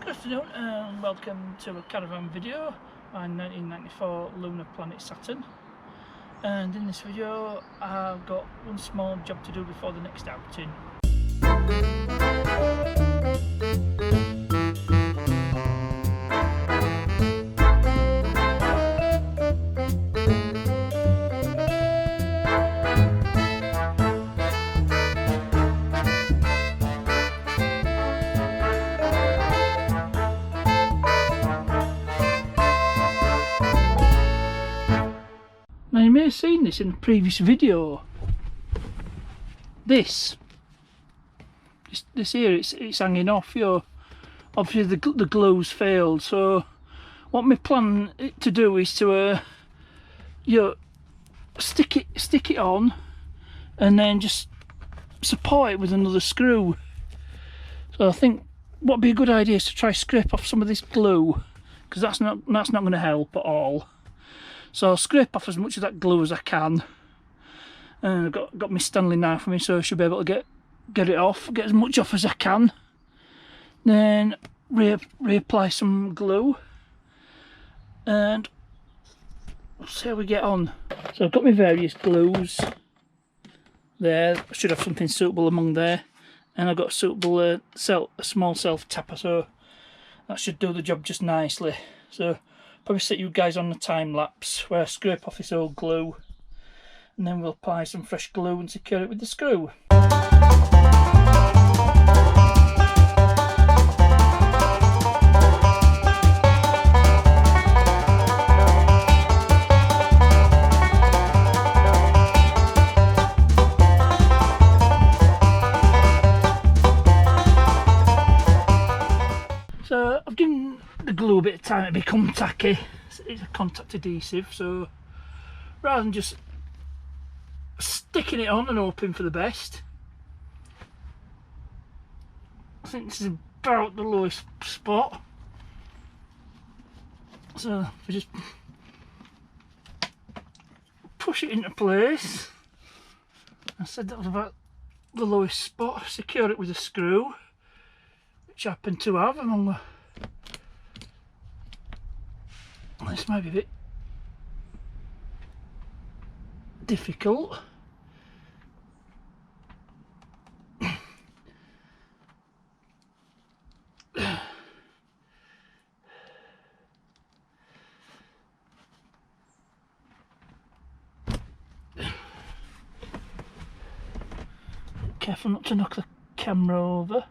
Good afternoon and welcome to a Caravan video on 1994 lunar planet Saturn. And in this video I've got one small job to do before the next outing. Now you may have seen this in a previous video. This here, it's hanging off. Obviously the glue's failed. So what my plan to do is to stick it on, and then just support it with another screw. So I think what'd be a good idea is to try scrape off some of this glue, because that's not going to help at all. So I'll scrape off as much of that glue as I can, and I've got my Stanley knife with me, so I should be able to get it off, get as much off as I can. Then reapply some glue, and we'll see how we get on. So I've got my various glues there. I should have something suitable among there, and I've got a suitable a small self tapper, so that should do the job just nicely. So probably set you guys on the time lapse where I scrape off this old glue, and then we'll apply some fresh glue and secure it with the screw. So I've given the glue a bit of time to become tacky. It's a contact adhesive, so rather than just sticking it on and hoping for the best, I think this is about the lowest spot. So if we just push it into place, I said that was about the lowest spot. Secure it with a screw, which I happen to have among the... This might be a bit difficult. Careful not to knock the camera over.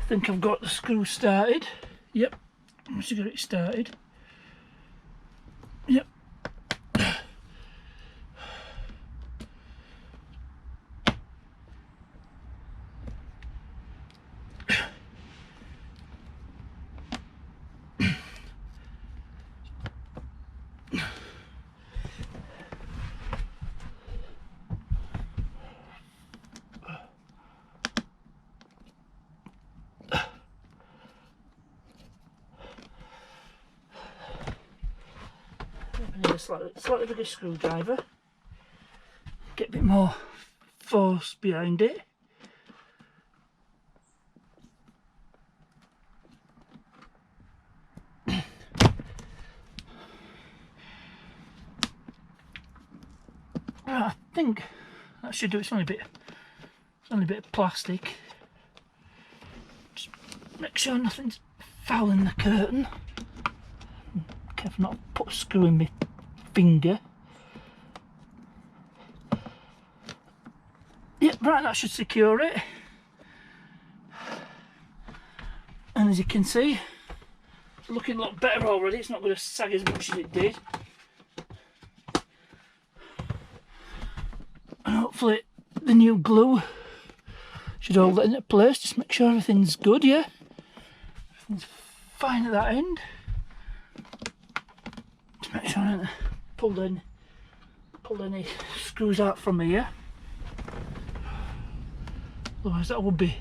I think I've got the screw started. Yep, I should get it started. Yep. I need a slightly bigger screwdriver, get a bit more force behind it. I think that should do it. It's only a bit of plastic. Just make sure nothing's fouling the curtain. Careful not to put a screw in my finger. Yep, right, that should secure it. And as you can see, it's looking a lot better already. It's not going to sag as much as it did. And hopefully the new glue should hold that into place. Just make sure everything's good, yeah? Everything's fine at that end. Just make sure I don't pull in pull any screws out from here. Otherwise that would be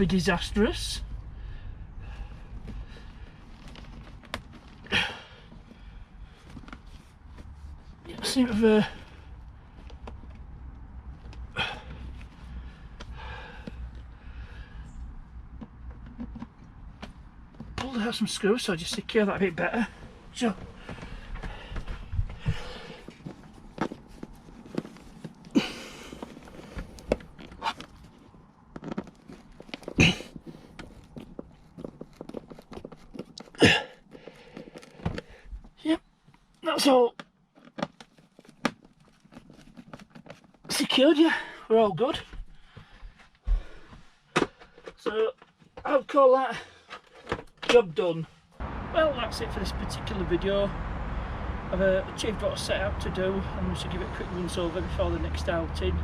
disastrous. Yeah, I seem to have pulled out some screws, so I just secure that a bit better. So yep, that's all secured. Yeah, we're all good. So I'll call that job done. Well, that's it for this particular video. I've achieved what I set out to do, and we should give it a quick once over before the next outing.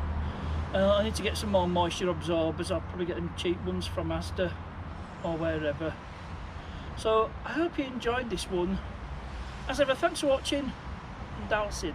I need to get some more moisture absorbers. I'll probably get them cheap ones from Asda or wherever. So I hope you enjoyed this one. As ever, thanks for watching, and I'll see you.